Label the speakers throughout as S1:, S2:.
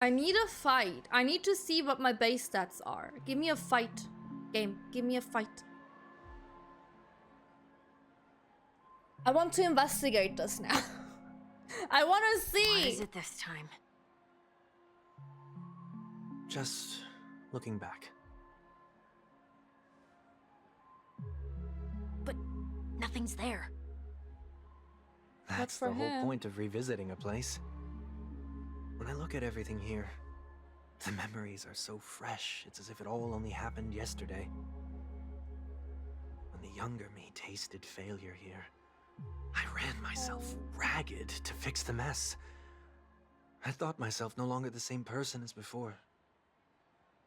S1: I need a fight. I need to see what my base stats are. Give me a fight. Game, give me a fight. I want to investigate this now. I want to see.
S2: What is it this time?
S3: Just looking back.
S2: But nothing's there.
S3: That's
S1: for
S3: the whole
S1: him.
S3: point of revisiting a place. When I look at everything here, the memories are so fresh, it's as if it all only happened yesterday. When the younger me tasted failure here, I ran myself ragged to fix the mess. I thought myself no longer the same person as before.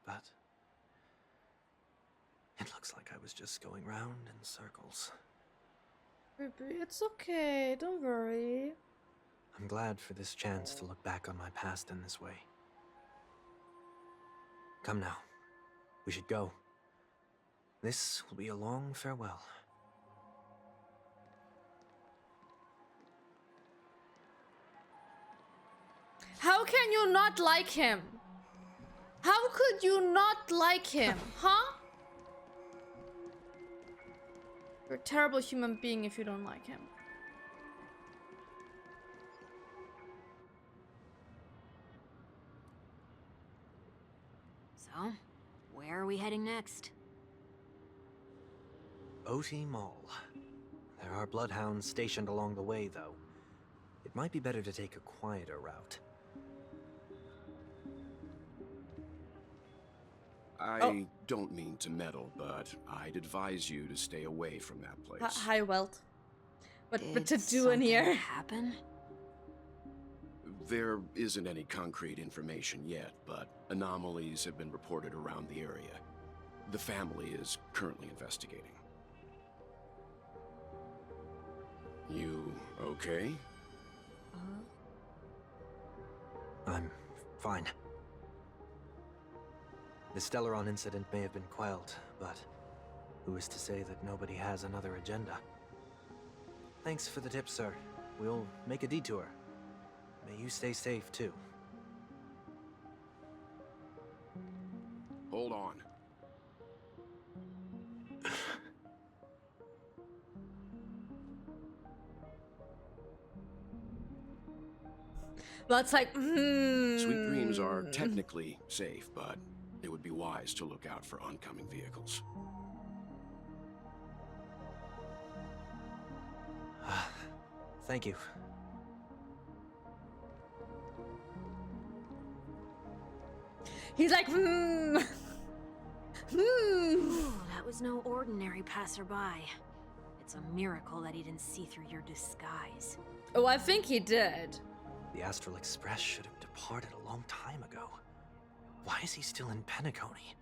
S3: But it looks like I was just going round in circles.
S1: Baby, it's okay. Don't worry.
S3: I'm glad for this chance to look back on my past in this way. Come now. We should go. This will be a long farewell.
S1: How can you not like him? How could you not like him? Huh? You're a terrible human being if you don't like him.
S2: So, where are we heading next?
S3: Oti Mall. There are bloodhounds stationed along the way, though. It might be better to take a quieter route.
S4: I don't mean to meddle, but I'd advise you to stay away from that place.
S1: Hi, Welt. What
S2: Did
S1: to do in
S2: something
S1: here?
S2: happen?
S4: There isn't any concrete information yet, but anomalies have been reported around the area. The family is currently investigating. You okay?
S3: I'm fine. The Stellaron incident may have been quelled, but who is to say that nobody has another agenda? Thanks for the tip, sir. We'll make a detour. May you stay safe, too.
S4: Hold on.
S1: Welt's like,
S4: Sweet dreams are technically safe, but it would be wise to look out for oncoming vehicles.
S3: Thank you.
S1: He's like,
S2: Ooh, that was no ordinary passerby. It's a miracle that he didn't see through your disguise.
S1: Oh, I think he did.
S3: The Astral Express should have departed a long time ago. Why is he still in Penacony?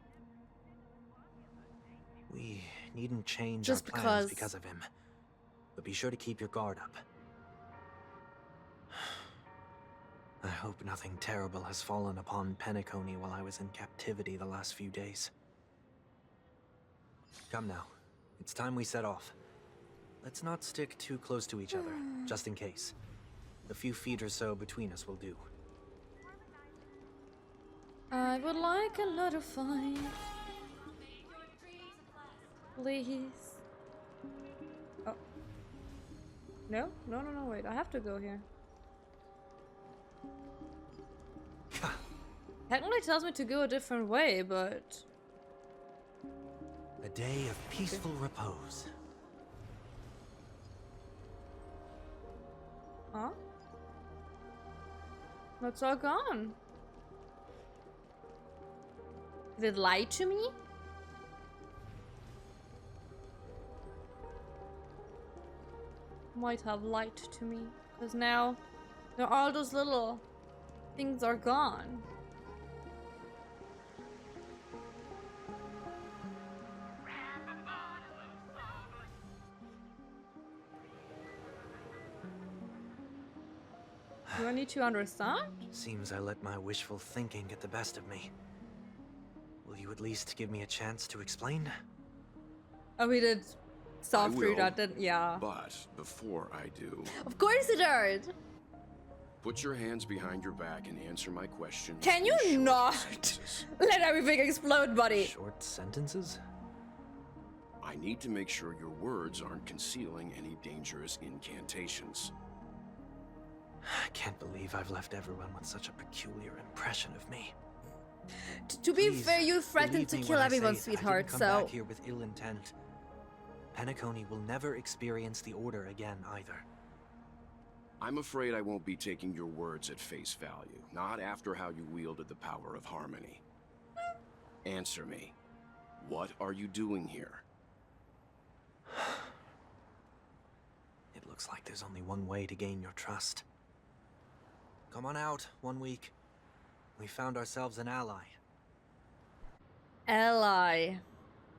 S3: We needn't change
S1: Just
S3: our plans
S1: because.
S3: because of him. But be sure to keep your guard up. I hope nothing terrible has fallen upon Penacony while I was in captivity the last few days. Come now. It's time we set off. Let's not stick too close to each other, just in case. A few feet or so between us will do.
S1: I would like another fight. Please. Oh. No, wait. I have to go here. Technically tells me to go a different way, but...
S3: A day of peaceful repose.
S1: Huh? That's all gone. Did it lie to me? Might have lied to me. Because now, all those little things are gone. Do I need to understand?
S3: Seems I let my wishful thinking get the best of me. Will you at least give me a chance to explain?
S1: Oh, we did soft
S4: I
S1: through
S4: will,
S1: that, didn't? Yeah.
S4: But before I do,
S1: Of course it did!
S4: Put your hands behind your back and answer my questions.
S1: Can
S4: in
S1: you
S4: short
S1: not
S4: sentences.
S1: let everything explode, buddy?
S3: Short sentences?
S4: I need to make sure your words aren't concealing any dangerous incantations.
S3: I can't believe I've left everyone with such a peculiar impression of me.
S1: To be
S3: Please,
S1: fair, you threatened
S3: believe
S1: to
S3: me
S1: kill
S3: when I
S1: everyone,
S3: say I didn't
S1: sweetheart,
S3: come
S1: so...
S3: back here with ill intent. Penacony will never experience the Order again, either.
S4: I'm afraid I won't be taking your words at face value, not after how you wielded the power of harmony. Answer me. What are you doing here?
S3: It looks like there's only one way to gain your trust. Come on out, 1 week. We found ourselves an ally.
S1: Ally.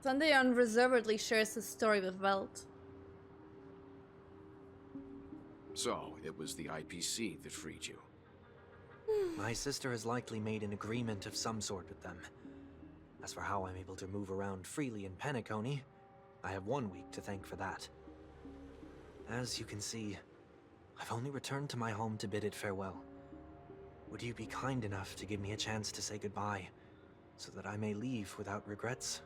S1: Sunday unreservedly shares his story with Welt.
S4: So, it was the IPC that freed you.
S3: My sister has likely made an agreement of some sort with them. As for how I'm able to move around freely in Penacony, I have 1 week to thank for that. As you can see, I've only returned to my home to bid it farewell. Would you be kind enough to give me a chance to say goodbye, so that I may leave without regrets?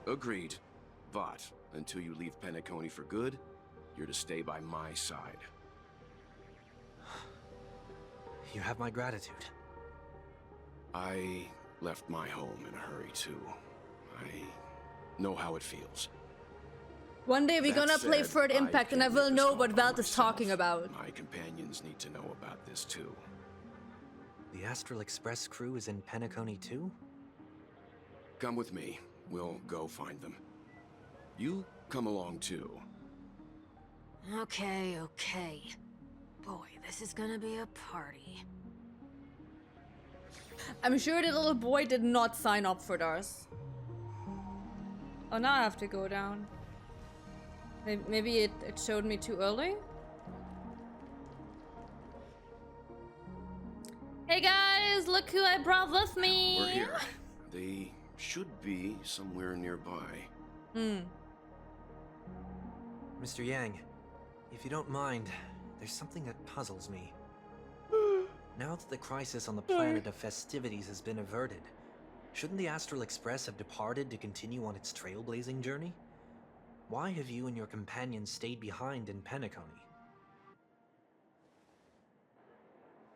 S4: Agreed. But, until you leave Penacony for good, you're to stay by my side.
S3: You have my gratitude.
S4: I left my home in a hurry, too. I know how it feels.
S1: One day we're
S4: That
S1: gonna play
S4: said,
S1: Third Impact and I
S4: can't
S1: will
S4: make this
S1: know
S4: call
S1: what
S4: by
S1: Welt is
S4: myself.
S1: talking about.
S4: My companions need to know about this, too.
S3: The Astral Express crew is in Penacony too?
S4: Come with me. We'll go find them. You come along, too.
S2: Okay, okay. Boy, this is gonna be a party.
S1: I'm sure the little boy did not sign up for this. Oh, now I have to go down. Maybe it showed me too early? Hey guys, look who I brought with me!
S4: We're here. They should be somewhere nearby.
S3: Mr. Yang, if you don't mind, there's something that puzzles me. Now that the crisis on the planet of festivities has been averted, shouldn't the Astral Express have departed to continue on its trailblazing journey? Why have you and your companions stayed behind in Penacony?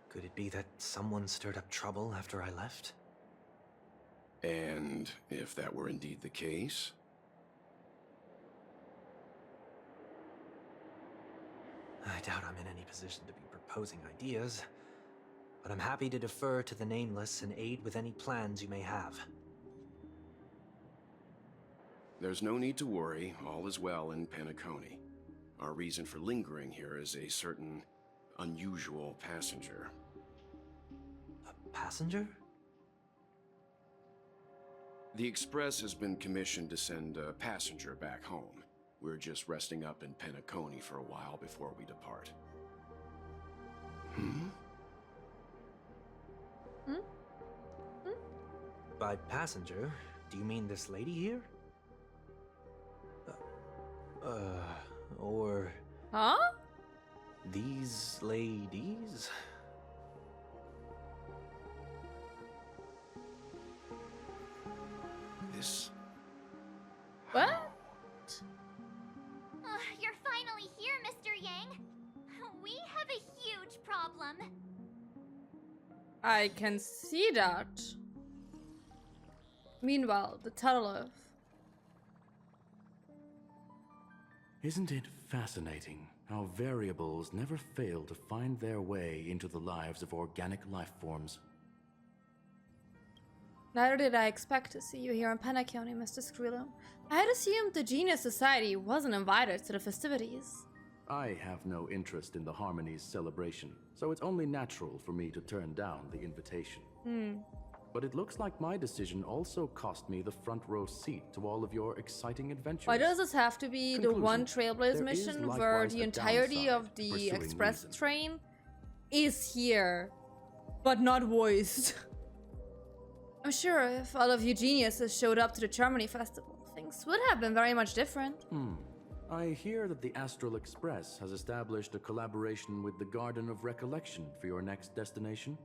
S3: Could it be that someone stirred up trouble after I left?
S4: And if that were indeed the case,
S3: I doubt I'm in any position to be proposing ideas, but I'm happy to defer to the Nameless and aid with any plans you may have.
S4: there's no need to worry. All is well in Penacony. Our reason for lingering here is a certain unusual passenger.
S3: A passenger?
S4: The Express has been commissioned to send a passenger back home. We're just resting up in Penacony for a while before we depart.
S3: By passenger, do you mean this lady here? Or
S1: Huh?
S3: these ladies?
S4: This...
S1: What?
S5: You're finally here, Mr. Yang. We have a huge problem.
S1: I can see that. Meanwhile, the Tuttle.
S6: Isn't it fascinating how variables never fail to find their way into the lives of organic life forms?
S1: Neither did I expect to see you here in Penacony, Mr. Skrillum. I had assumed the Genius Society wasn't invited to the festivities.
S6: I have no interest in the Harmony's celebration, so it's only natural for me to turn down the invitation. But it looks like my decision also cost me the front row seat to all of your exciting adventures.
S1: Why does this have to be the one Trailblaze
S6: There is
S1: mission where
S6: likewise
S1: the
S6: a
S1: entirety
S6: downside
S1: of
S6: to
S1: the
S6: pursuing
S1: express
S6: reason.
S1: train is here, but not voiced? I'm sure if all of you geniuses showed up to the Germany festival, things would have been very much different.
S6: I hear that the Astral Express has established a collaboration with the Garden of Recollection for your next destination.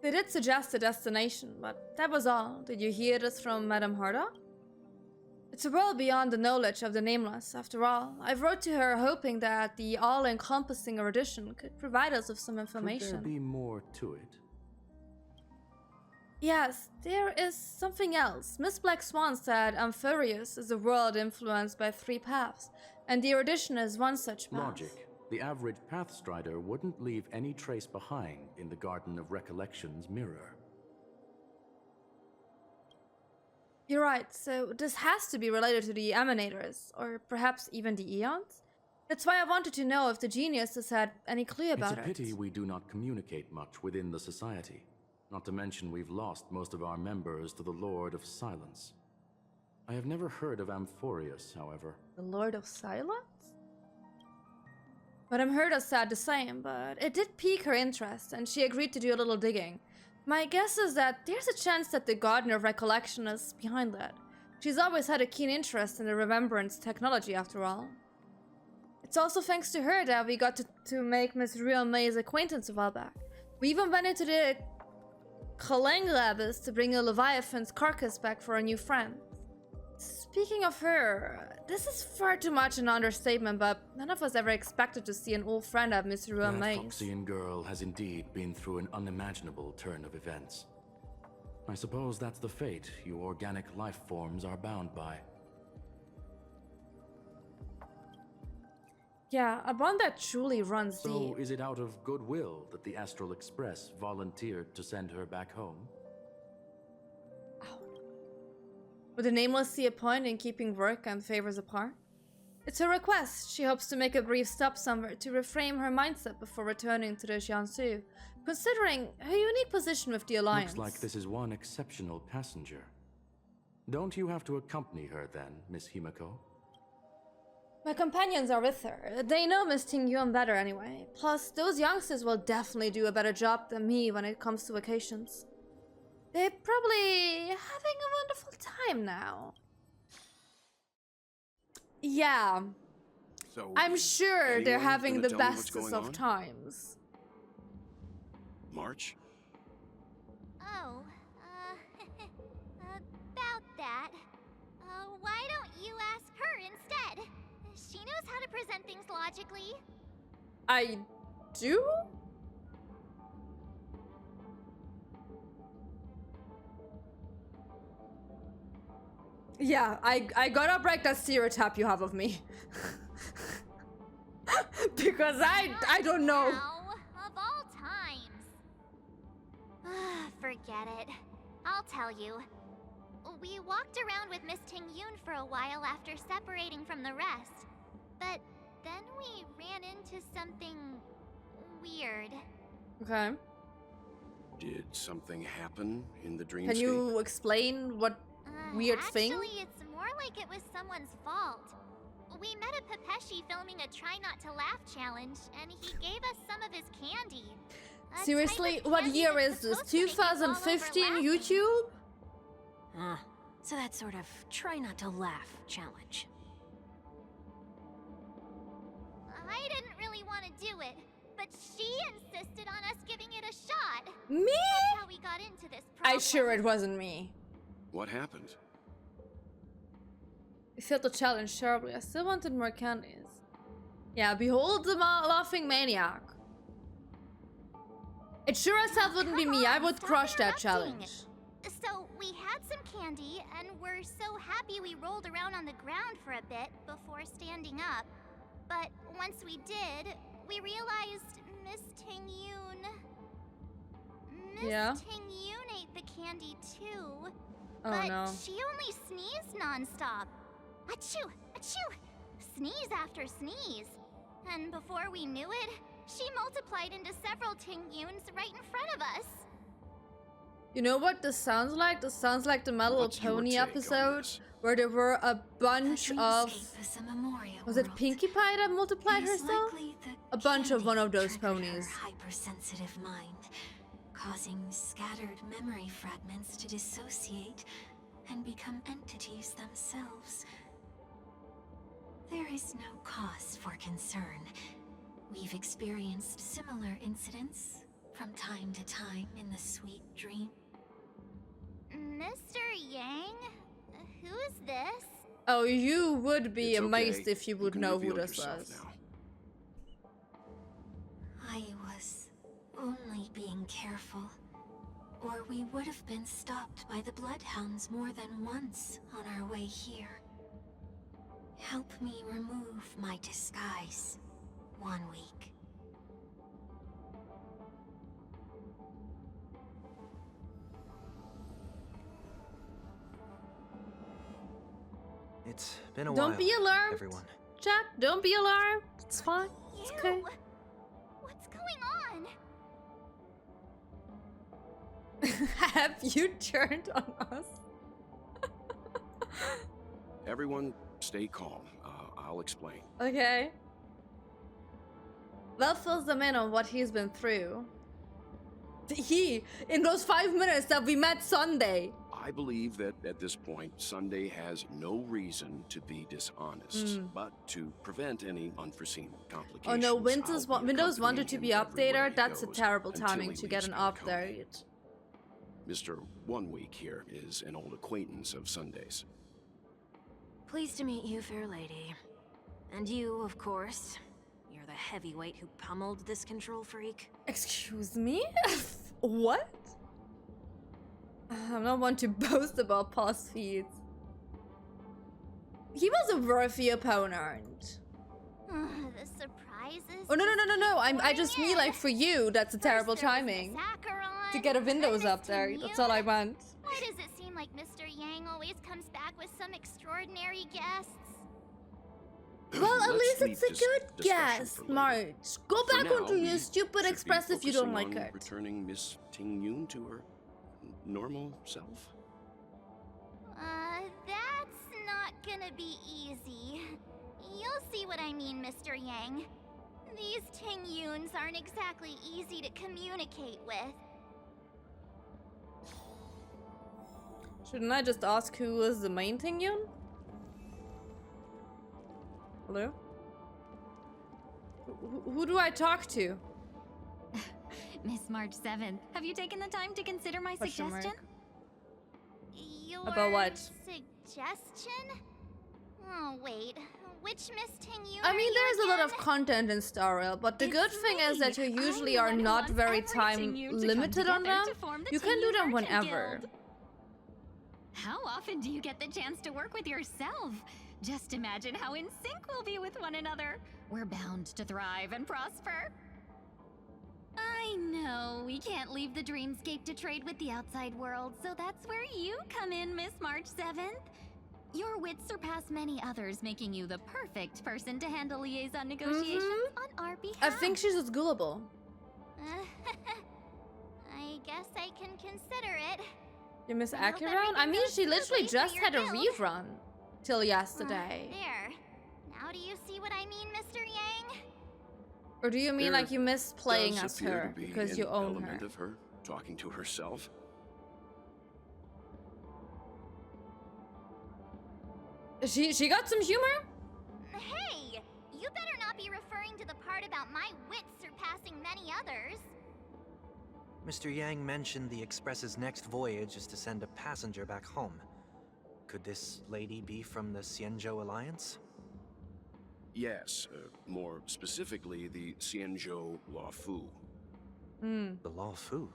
S1: They did suggest a destination, but that was all. Did you hear this from Madame Harda? It's a world beyond the knowledge of the Nameless, after all. I wrote to her hoping that the all-encompassing erudition could provide us with some information.
S6: Could there be more to it?
S1: Yes, there is something else. Miss Black Swan said Amphirius is a world influenced by 3 paths, and the erudition is one such path.
S6: Logic. The average Pathstrider wouldn't leave any trace behind in the Garden of Recollection's mirror.
S1: You're right, so this has to be related to the Emanators, or perhaps even the Eons? That's why I wanted to know if the geniuses had any clue about it.
S6: It's a pity we do not communicate much within the Society. Not to mention we've lost most of our members to the Lord of Silence. I have never heard of Amphorius, however.
S1: The Lord of Silence? Madame Herda said the same, but it did pique her interest, and she agreed to do a little digging. My guess is that there's a chance that the Garden of Recollection is behind that. She's always had a keen interest in the Remembrance technology, after all. It's also thanks to her that we got to make Miss Real May's acquaintance a while back. We even went into the Caelynx to bring a Leviathan's carcass back for a new friend. Speaking of her, this is far too much an understatement, but none of us ever expected to see an old friend at Miss Real May's.
S6: That Foxian girl has indeed been through an unimaginable turn of events. I suppose that's the fate you organic life forms are bound by.
S1: Yeah, a bond that truly runs deep.
S6: So, is it out of goodwill that the Astral Express volunteered to send her back home?
S1: Would the Nameless see a point in keeping work and favors apart? It's her request. She hopes to make a brief stop somewhere to reframe her mindset before returning to the Jiangsu, considering her unique position with the Alliance.
S6: Looks like this is one exceptional passenger. Don't you have to accompany her then, Miss Himiko?
S1: My companions are with her. They know Miss Tingyuan better anyway. Plus, those youngsters will definitely do a better job than me when it comes to vacations. They're probably having a wonderful time now. Yeah.
S4: So,
S1: I'm sure they're
S4: anyone
S1: having
S4: gonna
S1: the
S4: tell me what's
S1: bestest
S4: going
S1: of
S4: on?
S1: times.
S5: Oh,
S4: March?
S5: about that. Why don't you ask her instead? She knows how to present things logically.
S1: I do? Yeah, I gotta break that stereotype you have of me. Because I don't know.
S5: Now, of all times. Forget it. I'll tell you. We walked around with Miss Tingyun for a while after separating from the rest. But then we ran into something weird.
S1: Okay.
S4: Did something happen in the dreamscape?
S1: Can you explain what weird thing?
S5: Actually, it's more like it was someone's fault. We met a Pepeshi filming a Try Not to Laugh challenge, and he gave us some of his candy. A
S1: Seriously,
S5: type of
S1: what
S5: candy
S1: year
S5: that's
S1: is this?
S5: supposed to make you fall over
S1: 2015
S5: laughing.
S1: YouTube?
S2: So that sort of try not to laugh challenge.
S5: I didn't really want to do it, but she insisted on us giving it a shot.
S1: Me?
S5: That's how we got into this problem.
S1: I sure it wasn't me.
S4: What happened?
S1: I failed the challenge terribly. I still wanted more candies. Yeah, behold the laughing maniac. It sure as hell wouldn't be
S5: Come
S1: me. I
S5: on,
S1: would
S5: stop
S1: crush that
S5: interrupting.
S1: challenge.
S5: So we had some candy, and we're so happy we rolled around on the ground for a bit before standing up. But once we did, we realized Miss Tingyun...
S1: Yeah?
S5: Miss Tingyun ate the candy too.
S1: Oh
S5: But
S1: no.
S5: she only sneezed nonstop. Achoo! Achoo! Sneeze after sneeze. And before we knew it, she multiplied into several Tingyuns right in front of us.
S1: You know what this sounds like? This sounds like the My Little
S4: What's your
S1: Pony
S4: take on
S1: episode
S4: this?
S1: where there were a bunch
S2: The
S1: of...
S2: dreamscape is a memorial
S1: Was it
S2: world.
S1: Pinkie Pie that multiplied
S2: It is
S1: herself?
S2: likely the
S1: A bunch of
S2: candy
S1: one of those
S2: triggered her
S1: ponies.
S2: hypersensitive mind, causing scattered memory fragments to dissociate and become entities themselves. There is no cause for concern. We've experienced similar incidents from time to time in the sweet dream.
S5: Mr. Yang? Who is this?
S1: Oh, you would be
S4: It's
S1: amazed
S4: okay.
S1: if you would
S4: can
S1: know who
S4: reveal
S1: this
S4: yourself
S1: was.
S4: now.
S2: I was only being careful, or we would have been stopped by the Bloodhounds more than once on our way here. Help me remove my disguise. 1 week.
S3: It's been a while.
S1: Don't be alarmed,
S3: everyone.
S1: chat. Don't be alarmed. It's fine. It's okay.
S5: You! What's going on?
S1: Have you turned on us?
S4: Everyone, stay calm. I'll explain.
S1: Okay. Well, fills them in on what he's been through. In those 5 minutes that we met Sunday.
S4: I believe that at this point, Sunday has no reason to be dishonest, but to prevent any unforeseen complications.
S1: Oh no,
S4: I'll be
S1: Windows wanted
S4: accompanying
S1: to
S4: him
S1: be
S4: everywhere he
S1: updated. That's a
S4: goes
S1: terrible
S4: until
S1: timing
S4: he
S1: to get
S4: leaves
S1: an
S4: me to Coney.
S1: update.
S4: Mr. 1 Week here is an old acquaintance of Sunday's.
S2: Pleased to meet you, fair lady. And you, of course. You're the heavyweight who pummeled this control freak.
S1: Excuse me? What? I'm not one to boast about past feats. He was a worthy opponent.
S5: The surprises.
S1: Oh no! I just mean like for you, that's a terrible timing to get a Windows up there. That's all I want.
S5: Why does it seem like Mr. Yang always comes back with some extraordinary guests?
S1: Well, at
S4: Let's
S1: least
S4: leave
S1: it's a
S4: this
S1: good
S4: discussion
S1: guess,
S4: for later.
S1: March. Go
S4: For
S1: back
S4: now,
S1: onto your
S4: we
S1: stupid
S4: should be
S1: express if you don't
S4: focusing
S1: like
S4: on
S1: it.
S4: Returning Miss Ting Yun to her normal self.
S5: That's not gonna be easy. You'll see what I mean, Mr. Yang. These Ting Yuns aren't exactly easy to communicate with.
S1: Shouldn't I just ask who was the main thing, Yun? Hello? Who do I talk to?
S7: Miss March 7th, have you taken the time to consider my
S1: Question mark.
S7: suggestion?
S5: Your
S1: About what?
S5: suggestion? Oh, wait. Which Miss Ting Yun
S1: I
S5: are
S1: mean,
S5: you
S1: there's a lot of
S5: again?
S1: content in Star Rail, but the
S7: It's
S1: good thing is that you
S7: me.
S1: usually
S7: I'm
S1: are
S7: the one who
S1: not
S7: wants
S1: very
S7: every
S1: time
S7: Ting Yun to come
S1: limited on
S7: together
S1: them.
S7: to form the
S1: You can
S7: Ting
S1: do
S7: Yun
S1: them
S7: Merchant
S1: whenever.
S7: Guild. How often do you get the chance to work with yourself? Just imagine how in sync we'll be with one another. We're bound to thrive and prosper. I know, we can't leave the dreamscape to trade with the outside world, so that's where you come in, Miss March 7th. Your wits surpass many others, making you the perfect person to handle liaison negotiations on our behalf.
S1: I think she's just gullible.
S5: I guess I can consider it.
S1: You miss
S5: I hope
S1: Akiron?
S5: everything
S1: I mean,
S5: goes
S1: she literally
S5: smoothly for
S1: just
S5: your
S1: had a
S5: guild.
S1: rerun till yesterday.
S5: There. Now do you see what I mean, Mr. Yang?
S1: Or do you mean
S4: There
S1: like you miss playing
S4: does
S1: as
S4: appear
S1: her
S4: to be
S1: because
S4: an
S1: you own
S4: element
S1: her?
S4: of her talking to herself.
S1: She got some humor?
S5: Hey! You better not be referring to the part about my wits surpassing many others.
S3: Mr. Yang mentioned the Express's next voyage is to send a passenger back home. Could this lady be from the Xianzhou Alliance?
S4: Yes, more specifically, the Xianzhou Luofu.
S3: The Luofu?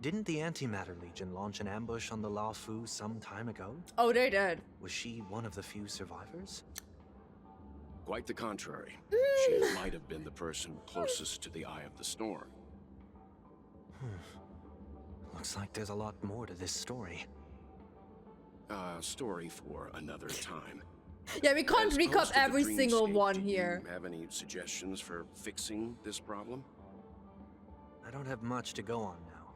S3: Didn't the Antimatter Legion launch an ambush on the Luofu some time ago?
S1: Oh, they did.
S3: Was she one of the few survivors?
S4: Quite the contrary. She might have been the person closest to the eye of the storm.
S3: Looks like there's a lot more to this story.
S4: Story for another time.
S1: Yeah, we can't
S4: As
S1: recap
S4: host of the
S1: every single
S4: Dreamscape,
S1: one
S4: do
S1: here.
S4: you have any suggestions for fixing this problem?
S3: I don't have much to go on now.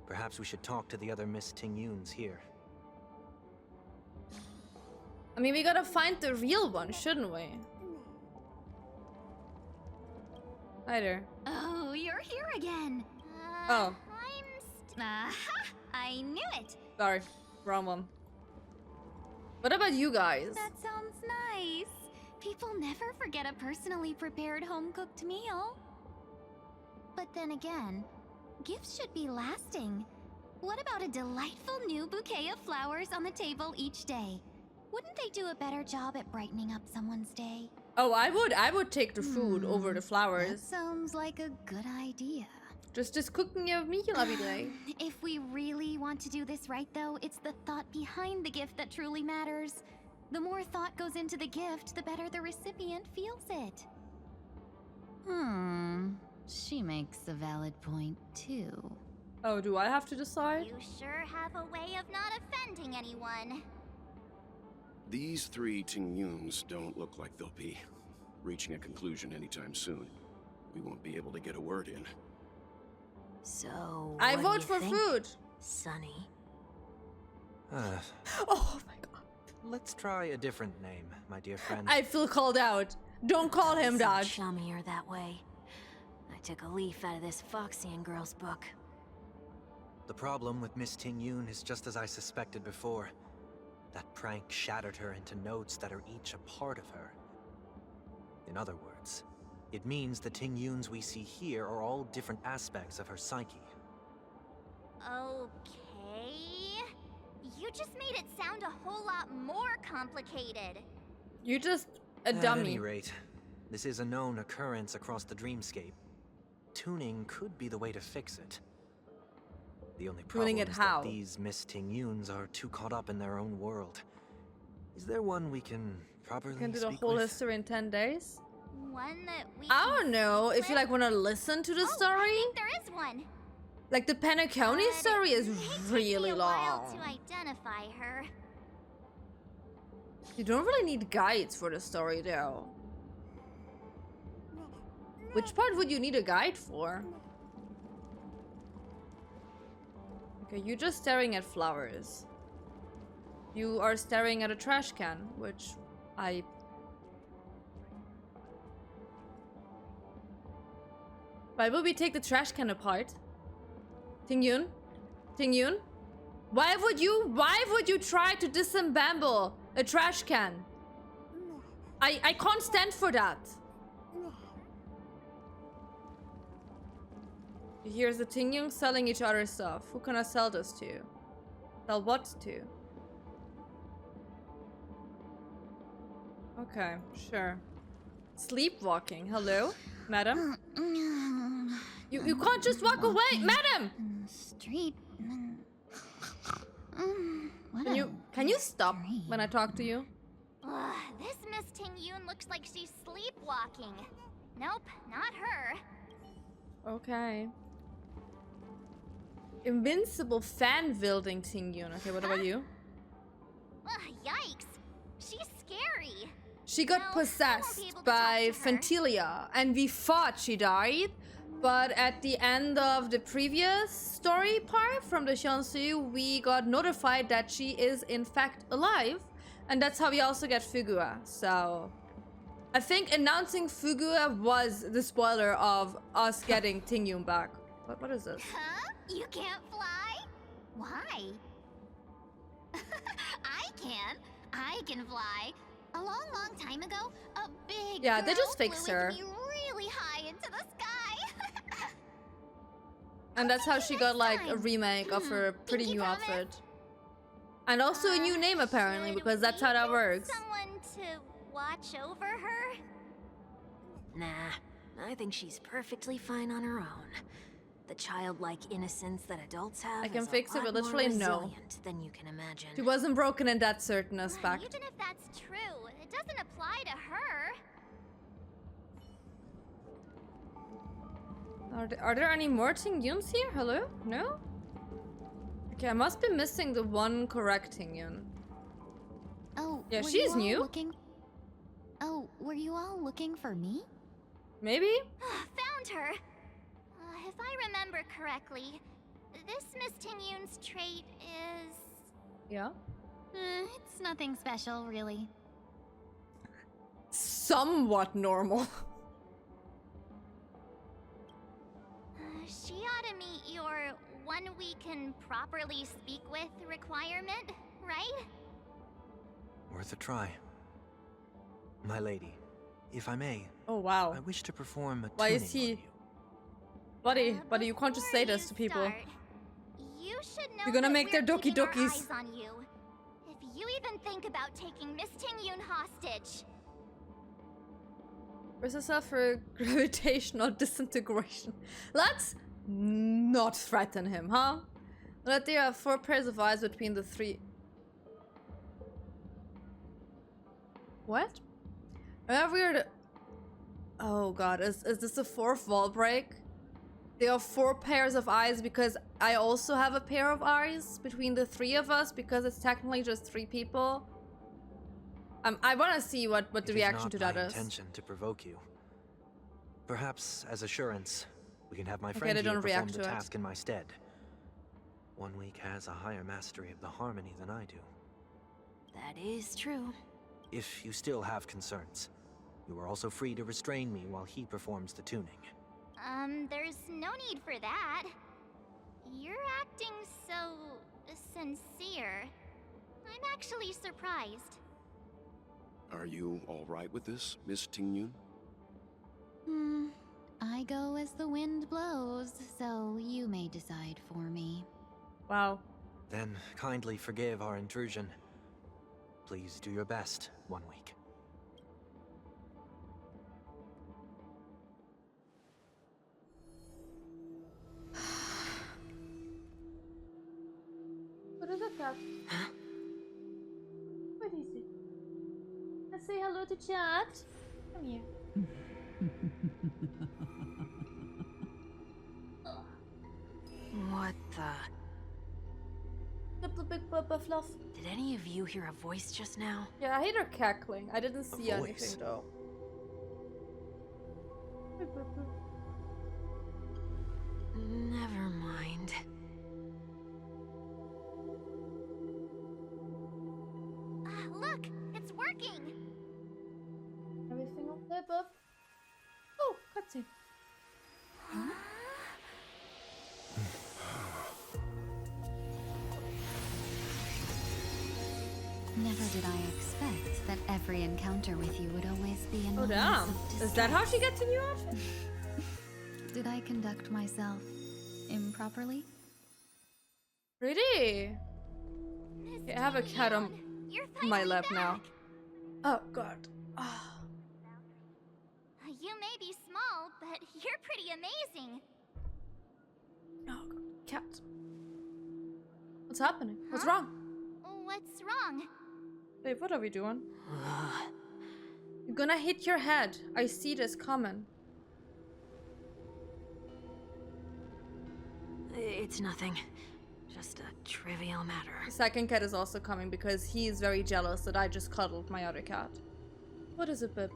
S3: Perhaps we should talk to the other Miss Ting Yuns here.
S1: I mean, we gotta find the real one, shouldn't we? Hi there.
S7: Oh, you're here again.
S1: Oh.
S7: Aha! I knew it.
S1: Sorry, wrong one. What about you guys?
S7: That sounds nice. People never forget a personally prepared home-cooked meal. But then again, gifts should be lasting. What about a delightful new bouquet of flowers on the table each day? Wouldn't they do a better job at brightening up someone's day?
S1: Oh, I would take the food over the
S7: That
S1: flowers.
S7: sounds like a good idea.
S1: Just cooking a meal every day.
S7: If we really want to do this right, though, it's the thought behind the gift that truly matters. The more thought goes into the gift, the better the recipient feels it. She makes a valid point, too.
S1: Oh, do I have to decide?
S5: You sure have a way of not offending anyone.
S4: These three Tingyuns don't look like they'll be reaching a conclusion anytime soon. We won't be able to get a word in.
S2: So,
S1: I
S2: what do
S1: vote
S2: you
S1: for
S2: think,
S1: food.
S2: Sonny?
S1: Oh my god.
S3: Let's try a different name, my dear friend.
S1: I feel called out. Don't call him that.
S2: Chummier that way. I took a leaf out of this Foxian girl's book.
S3: The problem with Miss Tingyun is just as I suspected before. That prank shattered her into notes that are each a part of her. In other words, it means the Tingyuns we see here are all different aspects of her psyche.
S5: Okay. You just made it sound a whole lot more complicated.
S1: You just a
S3: At
S1: dummy.
S3: any rate, this is a known occurrence across the dreamscape. Tuning could be the way to fix it. The only problem
S1: Tuning it
S3: is
S1: how?
S3: that these Miss Tingyuns are too caught up in their own world. Is there one we can properly
S1: You can do the
S3: speak
S1: whole
S3: with?
S1: history in 10 days?
S5: One that we
S1: I
S5: can
S1: don't know
S5: speak
S1: if you
S5: with?
S1: like want to listen to the
S5: Oh,
S1: story.
S5: I think there is one.
S1: Like the Penacony
S5: But
S1: story is
S5: it may take
S1: really
S5: me a while
S1: long.
S5: to identify her.
S1: You don't really need guides for the story though. Which part would you need a guide for? Okay, you're just staring at flowers. You are staring at a trash can, which I... Why would we take the trash can apart? Tingyun? Tingyun? Why would you try to disassemble a trash can? I can't stand for that. Here's the Tingyun selling each other stuff. Who can I sell this to? Sell what to? Okay, sure. Sleepwalking. Hello, madam? You can't just walk away, madam!
S7: Street.
S1: Can you stop when I talk to you?
S5: Ugh, this Miss Tingyun looks like she's sleepwalking. Nope, not her.
S1: Okay. Invincible fan wielding Tingyun. Okay, what about you?
S5: Ugh, yikes. She's scary.
S1: She got
S5: No, I won't be
S1: possessed
S5: able to
S1: by
S5: talk to her.
S1: Fentilia, and we thought she died. But at the end of the previous story part from the Shansu, we got notified that she is in fact alive. And that's how we also get Fugua. So I think announcing Fugua was the spoiler of us getting Tingyun back. What is this?
S5: Huh? You can't fly? Why? I can. I can fly. A long, long time ago, a big
S1: Yeah, they
S5: girl
S1: just fixed
S5: flew
S1: her.
S5: with me really high into the sky.
S1: And that's how
S5: Okay,
S1: she got
S5: next
S1: like a
S5: time.
S1: remake of her pretty
S5: Pinky
S1: new
S5: promise?
S1: outfit. And also a new name apparently,
S5: Should
S1: because that's
S5: we
S1: how that
S5: get
S1: works.
S5: Someone to watch over her?
S2: Nah, I think she's perfectly fine on her own. The childlike innocence that adults have
S1: I can
S2: is
S1: fix
S2: a
S1: it,
S2: lot
S1: but literally
S2: more
S1: no.
S2: resilient than you can imagine.
S1: She wasn't broken in that certain aspect.
S5: Even if that's true, it doesn't apply to her.
S1: Are there any more Tingyuns here? Hello? No? Okay, I must be missing the one correct Tingyun.
S7: Oh,
S1: Yeah,
S7: were
S1: she's
S7: you all
S1: new.
S7: Looking... Oh, were you all looking for me?
S1: Maybe?
S5: Found her. If I remember correctly, this Miss Tingyun's trait is...
S1: Yeah.
S7: It's nothing special, really.
S1: Somewhat normal.
S5: She ought to meet your one we can properly speak with requirement, right?
S3: Worth a try. My lady, if I may,
S1: Oh wow.
S3: I wish to perform a
S1: Why
S3: tuning
S1: is he-
S3: on you.
S1: Buddy, you can't just say this to people.
S5: Start, you should know
S1: You're gonna
S5: that
S1: make their
S5: we're
S1: doki
S5: keeping our
S1: dokis.
S5: eyes on you. If you even think about taking Miss Tingyun hostage,
S1: Brace yourself for gravitational disintegration. Let's not threaten him, huh? Let there are 4 pairs of eyes between the 3. What? Whenever you're the... Oh god, is this a 4th wall break? There are 4 pairs of eyes because I also have a pair of eyes between the 3 of us because it's technically just 3 people. I want to see what the reaction to that
S3: It is
S1: is.
S3: not my intention to provoke you. Perhaps, as assurance, we can have my
S1: Okay,
S3: friend
S1: they
S3: here
S1: don't
S3: perform
S1: react
S3: the
S1: to it.
S3: task in my stead. 1 week has a higher mastery of the harmony than I do.
S2: That is true.
S3: If you still have concerns, you are also free to restrain me while he performs the tuning.
S5: there's no need for that. You're acting so sincere. I'm actually surprised.
S4: Are you all right with this, Miss Tingyun?
S7: I go as the wind blows, so you may decide for me.
S1: Wow.
S3: Then kindly forgive our intrusion. Please do your best, 1 week.
S1: What is it, Kat?
S2: Huh?
S1: What is it? Let's say hello to chat. Come here.
S2: What the?
S1: The big purple fluff.
S2: Did any of you hear a voice just now?
S1: Yeah, I hate her cackling. I didn't see
S3: voice.
S1: anything though.
S2: Never mind.
S5: Look, it's working.
S1: Everything okay, bub? Oh, cutscene.
S7: Never did I expect that every encounter with you would always be in
S1: Oh
S7: moments
S1: damn.
S7: of
S1: Is that how
S7: distress.
S1: she gets a new outfit?
S7: Did I conduct myself improperly?
S1: Pretty.
S5: Miss
S1: Okay, I have a cat on
S5: Tingyun, you're
S1: my
S5: finally
S1: lap
S5: back.
S1: now. Oh god. Ah.
S5: You may be small, but you're pretty amazing.
S1: Oh god. Cat. What's happening? What's
S5: Huh?
S1: wrong?
S5: What's wrong?
S1: Babe, what are we doing? You're gonna hit your head. I see this coming.
S2: It's nothing. Just a trivial matter.
S1: The second cat is also coming because he is very jealous that I just cuddled my other cat. What is it, babe?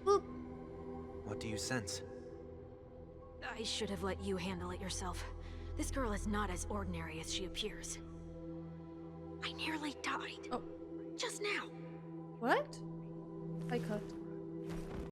S1: Boop.
S3: What do you sense?
S2: I should have let you handle it yourself. This girl is not as ordinary as she appears. I nearly died.
S1: Oh.
S2: Just now.
S1: What? I cut.